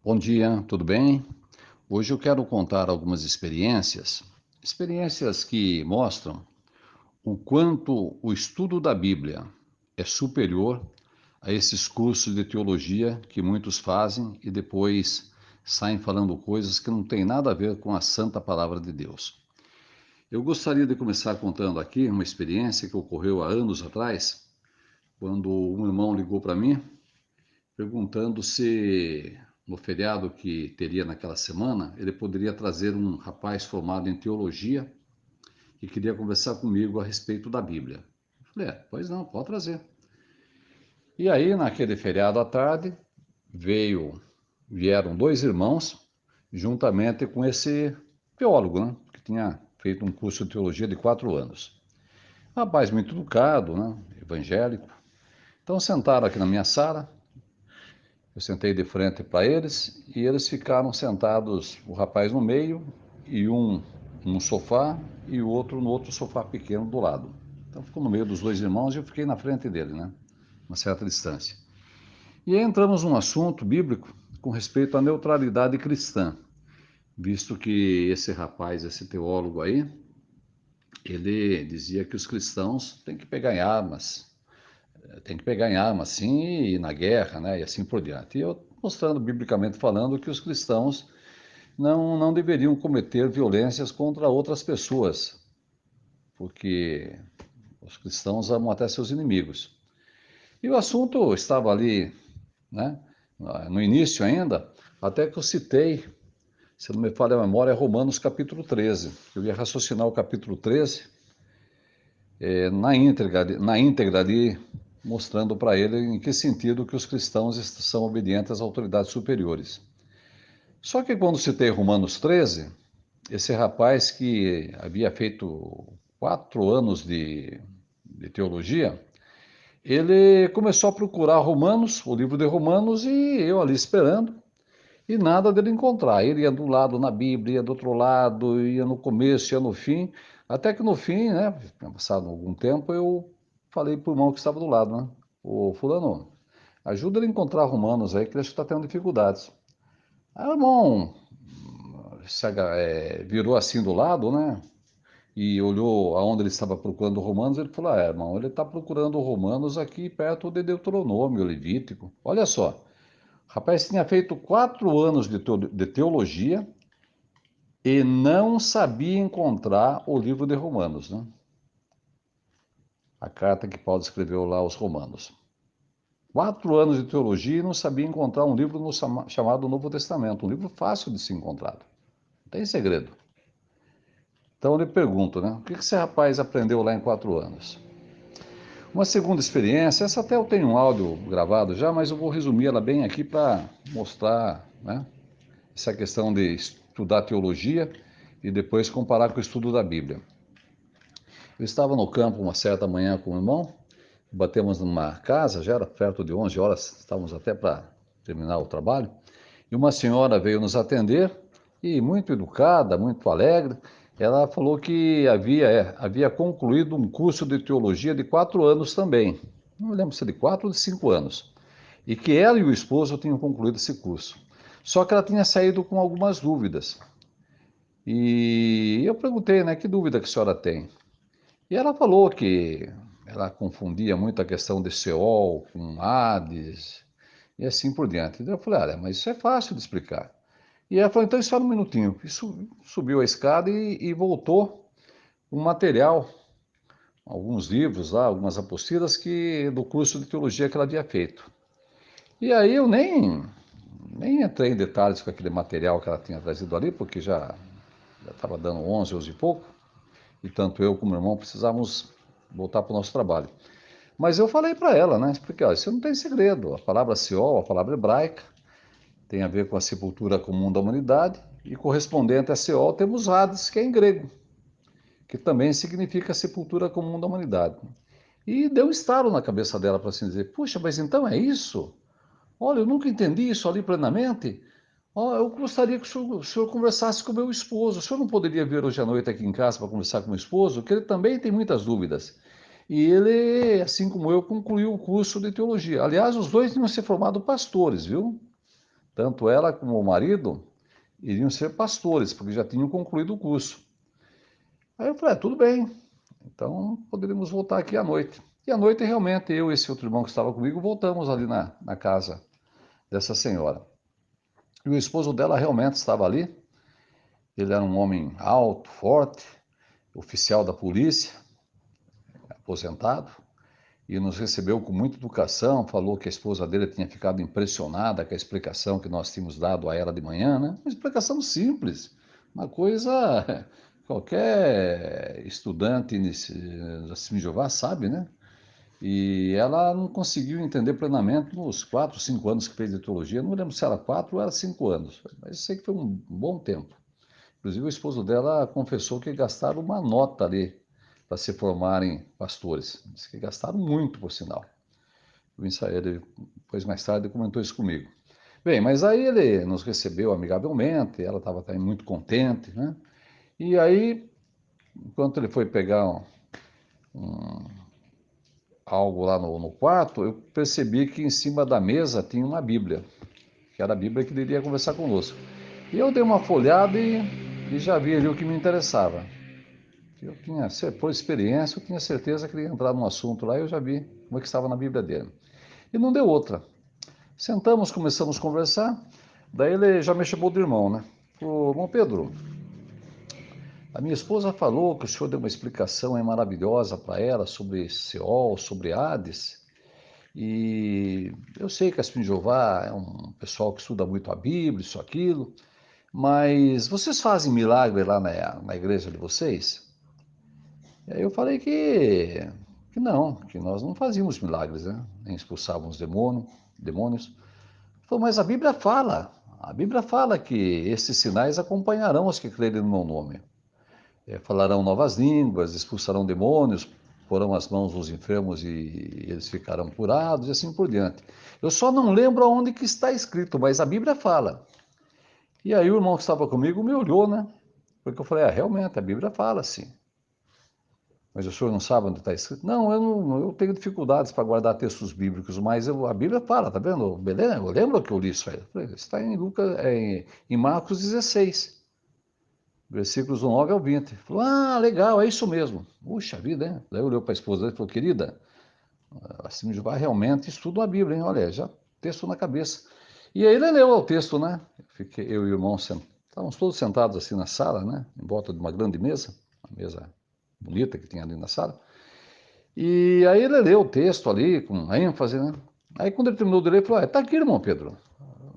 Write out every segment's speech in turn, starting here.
Bom dia, tudo bem? Hoje eu quero contar algumas experiências que mostram o quanto o estudo da Bíblia é superior a esses cursos de teologia que muitos fazem e depois saem falando coisas que não têm nada a ver com a santa palavra de Deus. Eu gostaria de começar contando aqui uma experiência que ocorreu há anos atrás, quando um irmão ligou para mim perguntando se no feriado que teria naquela semana, ele poderia trazer um rapaz formado em teologia que queria conversar comigo a respeito da Bíblia. Eu falei, pois não, pode trazer. E aí, naquele feriado à tarde, vieram dois irmãos, juntamente com esse teólogo, né, que tinha feito um curso de teologia de 4 anos. Rapaz muito educado, né, evangélico. Então sentaram aqui na minha sala. Eu sentei de frente para eles e eles ficaram sentados, o rapaz no meio e um num sofá e o outro no outro sofá pequeno do lado. Então ficou no meio dos dois irmãos e eu fiquei na frente dele, né? Uma certa distância. E aí entramos num assunto bíblico com respeito à neutralidade cristã, visto que esse rapaz, esse teólogo aí, ele dizia que os cristãos têm que pegar em armas, sim, e ir na guerra, né, e assim por diante. E eu mostrando biblicamente falando que os cristãos não deveriam cometer violências contra outras pessoas, porque os cristãos amam até seus inimigos. E o assunto estava ali, né, no início ainda, até que eu citei, se não me falha a memória, Romanos capítulo 13. Eu ia raciocinar o capítulo 13 na íntegra ali, mostrando para ele em que sentido que os cristãos são obedientes às autoridades superiores. Só que quando citei Romanos 13, esse rapaz que havia feito 4 anos de teologia, ele começou a procurar Romanos, o livro de Romanos, e eu ali esperando, e nada dele encontrar. Ele ia de um lado na Bíblia, ia do outro lado, ia no começo, ia no fim, até que no fim, né, passado algum tempo, eu falei para o irmão que estava do lado, né, ô fulano, ajuda ele a encontrar Romanos aí, que ele acho que está tendo dificuldades. Aí o irmão virou assim do lado, né, e olhou aonde ele estava procurando Romanos, ele falou, irmão, ele está procurando Romanos aqui perto de Deuteronômio, Levítico. Olha só, o rapaz tinha feito 4 anos de teologia e não sabia encontrar o livro de Romanos, né? A carta que Paulo escreveu lá aos Romanos. 4 anos de teologia e não sabia encontrar um livro chamado Novo Testamento, um livro fácil de ser encontrado. Não tem segredo. Então eu lhe pergunto, né? O que esse rapaz aprendeu lá em 4 anos? Uma segunda experiência, essa até eu tenho um áudio gravado já, mas eu vou resumir ela bem aqui para mostrar, né, essa questão de estudar teologia e depois comparar com o estudo da Bíblia. Eu estava no campo uma certa manhã com o irmão, batemos numa casa, já era perto de 11 horas, estávamos até para terminar o trabalho, e uma senhora veio nos atender, e muito educada, muito alegre, ela falou que havia concluído um curso de teologia de 4 anos também, não me lembro se de 4 ou de 5 anos, e que ela e o esposo tinham concluído esse curso. Só que ela tinha saído com algumas dúvidas. E eu perguntei, né, que dúvida que a senhora tem? E ela falou que ela confundia muito a questão de Sheol com Hades e assim por diante. Então eu falei, olha, mas isso é fácil de explicar. E ela falou, então espera um minutinho. Isso subiu a escada e voltou um material, alguns livros lá, algumas apostilas do curso de teologia que ela havia feito. E aí eu nem entrei em detalhes com aquele material que ela tinha trazido ali, porque já estava dando 11, 11 e pouco, e tanto eu como o irmão precisávamos voltar para o nosso trabalho. Mas eu falei para ela, né? Porque ó, isso não tem segredo. A palavra Seol, a palavra hebraica, tem a ver com a sepultura comum da humanidade, e correspondente a Seol temos Hades, que é em grego, que também significa sepultura comum da humanidade. E deu um estalo na cabeça dela para assim dizer: puxa, mas então é isso? Olha, eu nunca entendi isso ali plenamente. Oh, eu gostaria que o senhor conversasse com o meu esposo. O senhor não poderia vir hoje à noite aqui em casa para conversar com o meu esposo? Que ele também tem muitas dúvidas. E ele, assim como eu, concluiu o curso de teologia. Aliás, os dois tinham se formado pastores, viu? tanto ela como o marido iriam ser pastores, porque já tinham concluído o curso. Aí eu falei, tudo bem, então poderíamos voltar aqui à noite. E à noite, realmente, eu e esse outro irmão que estava comigo, voltamos ali na casa dessa senhora. E o esposo dela realmente estava ali. Ele era um homem alto, forte, oficial da polícia, aposentado, e nos recebeu com muita educação, falou que a esposa dele tinha ficado impressionada com a explicação que nós tínhamos dado a ela de manhã, né? Uma explicação simples, uma coisa qualquer estudante assim, de Jeová sabe, né? E ela não conseguiu entender plenamente nos 4, 5 anos que fez de teologia. Não lembro se era 4 ou era 5 anos, mas sei que foi um bom tempo. Inclusive, o esposo dela confessou que gastaram uma nota ali para se formarem pastores. Diz que gastaram muito, por sinal. O Israel, depois mais tarde, comentou isso comigo. Bem, mas aí ele nos recebeu amigavelmente, ela estava também muito contente, né? E aí, enquanto ele foi pegar algo lá no quarto, eu percebi que em cima da mesa tinha uma Bíblia, que era a Bíblia que ele iria conversar conosco. E eu dei uma folhada e já vi ali o que me interessava. Eu tinha, por experiência, eu tinha certeza que ele ia entrar num assunto lá e eu já vi como é que estava na Bíblia dele. E não deu outra. Sentamos, começamos a conversar, daí ele já me chamou de irmão, né? Falou, irmão Pedro, a minha esposa falou que o senhor deu uma explicação maravilhosa para ela sobre Seol, sobre Hades, e eu sei que a Espírito de Jeová é um pessoal que estuda muito a Bíblia, isso, aquilo, mas vocês fazem milagre lá na igreja de vocês? E aí eu falei que não, que nós não fazíamos milagres, né? Nem expulsávamos demônios. Ele falou, mas a Bíblia fala que esses sinais acompanharão os que crerem no meu nome. Falarão novas línguas, expulsarão demônios, porão as mãos nos enfermos e eles ficarão curados e assim por diante. Eu só não lembro aonde que está escrito, mas a Bíblia fala. E aí o irmão que estava comigo me olhou, né? Porque eu falei, realmente, a Bíblia fala assim. Mas o senhor não sabe onde está escrito? Não, eu tenho dificuldades para guardar textos bíblicos, mas a Bíblia fala, tá vendo? Beleza? Eu lembro que eu li isso aí. Eu falei, está em Lucas, em Marcos 16, versículos do 9 ao 20. Ele falou, legal, é isso mesmo. Puxa vida, hein? Daí eu olhei para a esposa dele e falou, querida, assim vai realmente estuda a Bíblia, hein? Olha, já texto na cabeça. E aí ele leu o texto, né? Eu e o irmão estávamos todos sentados assim na sala, né? Em volta de uma grande mesa, uma mesa bonita que tinha ali na sala. E aí ele leu o texto ali, com ênfase, né? Aí quando ele terminou de ler, ele falou, tá aqui, irmão Pedro.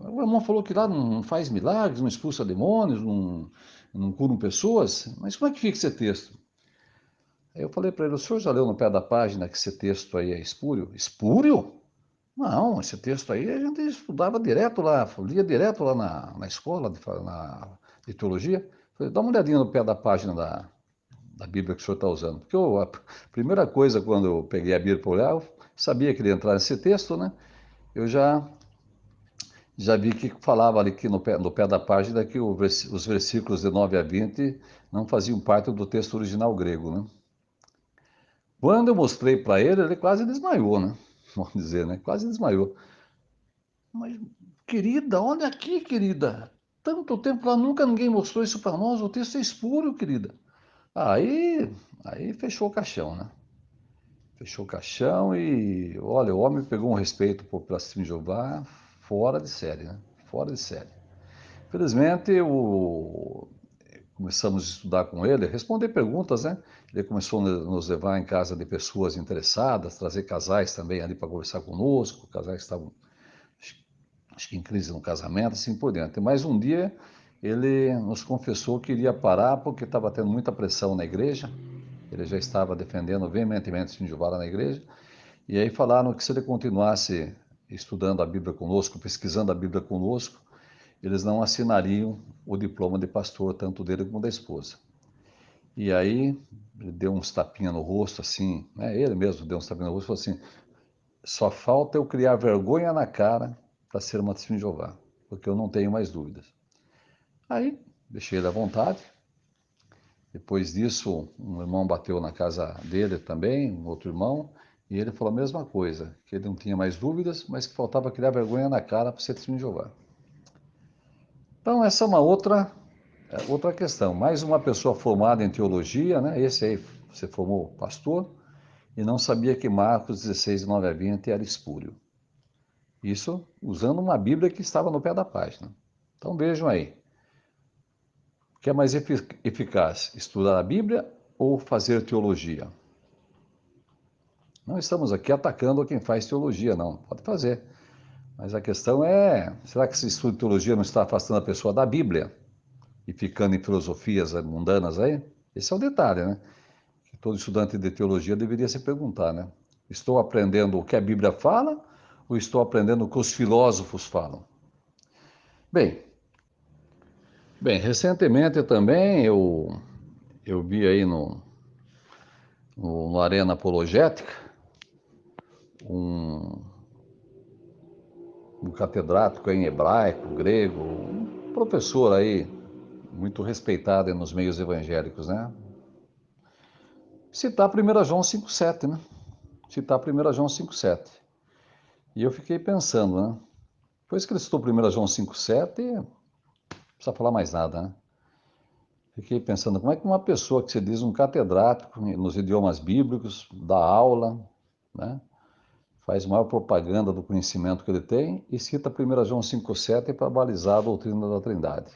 O irmão falou que lá não faz milagres, não expulsa demônios, não curam pessoas, mas como é que fica esse texto? Aí eu falei para ele, o senhor já leu no pé da página que esse texto aí é espúrio? Espúrio? Não, esse texto aí a gente estudava direto lá, lia direto lá na escola de teologia. Falei, dá uma olhadinha no pé da página da Bíblia que o senhor está usando. Porque a primeira coisa, quando eu peguei a Bíblia para olhar, eu sabia que ele ia entrar nesse texto, né? Eu já vi que falava ali que no pé da página que os versículos de 9 a 20 não faziam parte do texto original grego, né? Quando eu mostrei para ele, ele quase desmaiou, né? Vamos dizer, né? Quase desmaiou. Mas, querida, olha aqui, querida. Tanto tempo lá, nunca ninguém mostrou isso para nós. O texto é espúrio, querida. Aí fechou o caixão, né? Fechou o caixão e, olha, o homem pegou um respeito por Testemunho de Jeová fora de série, né? Fora de série. Felizmente, começamos a estudar com ele, responder perguntas, né? Ele começou a nos levar em casa de pessoas interessadas, trazer casais também ali para conversar conosco, casais que estavam, acho que em crise no casamento, assim por diante. Mas um dia ele nos confessou que iria parar porque estava tendo muita pressão na igreja, ele já estava defendendo veementemente o Jeová na igreja, e aí falaram que se ele continuasse estudando a Bíblia conosco, pesquisando a Bíblia conosco, eles não assinariam o diploma de pastor, tanto dele como da esposa. E aí ele deu uns tapinhas no rosto, assim, né? Ele mesmo deu uns tapinhas no rosto e falou assim, só falta eu criar vergonha na cara para ser uma testemunha de Jeová, porque eu não tenho mais dúvidas. Aí deixei ele à vontade. Depois disso, um irmão bateu na casa dele também, um outro irmão, e ele falou a mesma coisa, que ele não tinha mais dúvidas, mas que faltava criar vergonha na cara para ser testemunho de Jeová. Então, essa é uma outra questão. Mais uma pessoa formada em teologia, né? Esse aí, você formou pastor, e não sabia que Marcos 16, 9 a 20 era espúrio. Isso usando uma Bíblia que estava no pé da página. Então vejam aí. O que é mais eficaz? Estudar a Bíblia ou fazer teologia? Não estamos aqui atacando quem faz teologia, não. Pode fazer. Mas a questão é, será que esse estudo de teologia não está afastando a pessoa da Bíblia e ficando em filosofias mundanas aí? Esse é o detalhe, né? Que todo estudante de teologia deveria se perguntar, né? Estou aprendendo o que a Bíblia fala ou estou aprendendo o que os filósofos falam? Bem, recentemente também eu vi aí no Arena Apologética um, um catedrático em hebraico, grego, um professor aí muito respeitado aí nos meios evangélicos, né? Citar 1 João 5,7, né? Citar 1 João 5,7. E eu fiquei pensando, né? Depois que ele citou 1 João 5,7, não precisa falar mais nada, né? Fiquei pensando, como é que uma pessoa que se diz um catedrático nos idiomas bíblicos, dá aula, né? Faz maior propaganda do conhecimento que ele tem e cita 1 João 5,7 para balizar a doutrina da Trindade.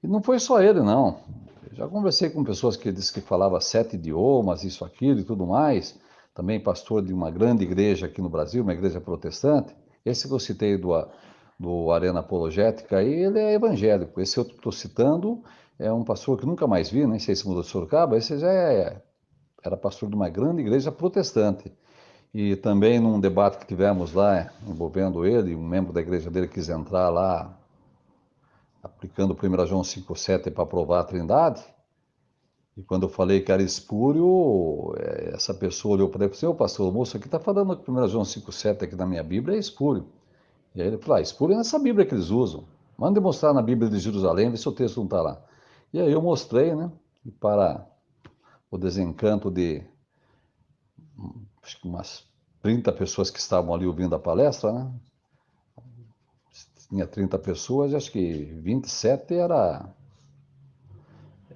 E não foi só ele, não. Eu já conversei com pessoas que dizem que falava 7 idiomas, isso, aquilo e tudo mais. Também pastor de uma grande igreja aqui no Brasil, uma igreja protestante. Esse que eu citei do Arena Apologética, aí ele é evangélico. Esse outro que estou citando é um pastor que nunca mais vi, nem sei se mudou de Sorocaba. Esse já era pastor de uma grande igreja protestante. E também num debate que tivemos lá, envolvendo ele, um membro da igreja dele quis entrar lá, aplicando 1 João 5,7 para provar a Trindade. E quando eu falei que era espúrio, essa pessoa olhou para ele e falou assim, ô pastor, o moço aqui está falando que 1 João 5,7 aqui na minha Bíblia é espúrio. E aí ele falou, espúrio é nessa Bíblia que eles usam. Manda mostrar na Bíblia de Jerusalém, vê se o texto não está lá. E aí eu mostrei, né? E para o desencanto de acho que umas 30 pessoas que estavam ali ouvindo a palestra, né? Tinha 30 pessoas, acho que 27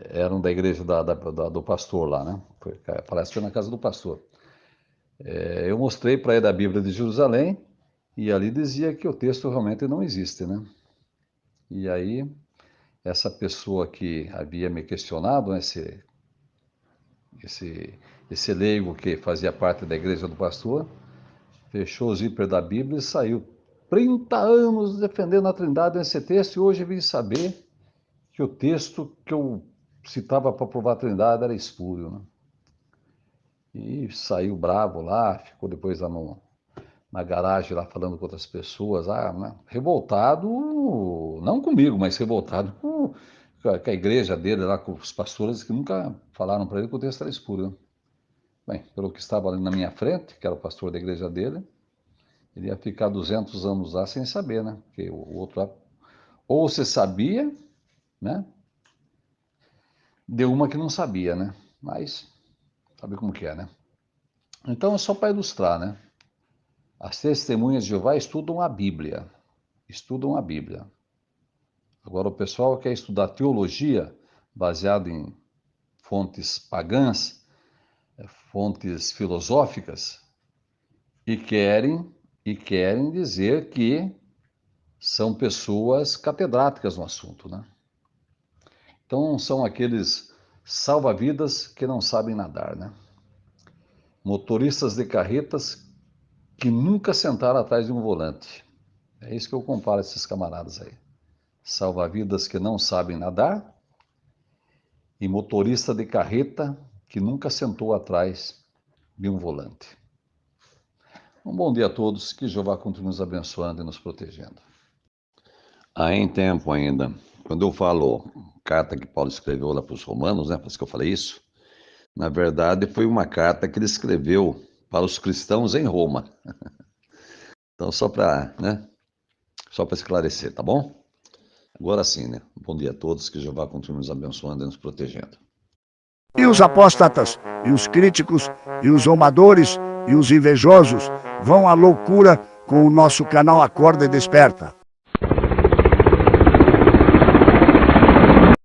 eram da igreja do pastor lá, né? Parece que foi na casa do pastor. Eu mostrei para ele a Bíblia de Jerusalém e ali dizia que o texto realmente não existe, né? E aí, essa pessoa que havia me questionado, né, esse leigo que fazia parte da igreja do pastor, fechou o zíper da Bíblia e saiu. 30 anos defendendo a Trindade nesse texto e hoje vim saber que o texto que eu citava para provar a Trindade era espúrio, né? E saiu bravo lá, ficou depois lá na garagem lá falando com outras pessoas, né? Revoltado, não comigo, mas revoltado com a igreja dele lá, com os pastores que nunca falaram para ele que o texto era espúrio, né? Bem, pelo que estava ali na minha frente, que era o pastor da igreja dele, ele ia ficar 200 anos lá sem saber, né? Porque o outro lá, ou você sabia, né? Deu uma que não sabia, né? Mas sabe como que é, né? Então é só para ilustrar, né? As testemunhas de Jeová estudam a Bíblia. Estudam a Bíblia. Agora o pessoal quer estudar teologia baseado em fontes pagãs, fontes filosóficas, e querem dizer que são pessoas catedráticas no assunto, né? Então são aqueles salva-vidas que não sabem nadar, né? Motoristas de carretas que nunca sentaram atrás de um volante. É isso que eu comparo esses camaradas aí. Salva-vidas que não sabem nadar e motorista de carreta que nunca sentou atrás de um volante. Um bom dia a todos, que Jeová continue nos abençoando e nos protegendo. Em tempo ainda, quando eu falo carta que Paulo escreveu lá para os romanos, né, parece que eu falei isso, na verdade foi uma carta que ele escreveu para os cristãos em Roma. Então só para esclarecer, tá bom? Agora sim, né? Bom dia a todos, que Jeová continue nos abençoando e nos protegendo. E os apóstatas, e os críticos, e os zombadores, e os invejosos vão à loucura com o nosso canal Acorda e Desperta.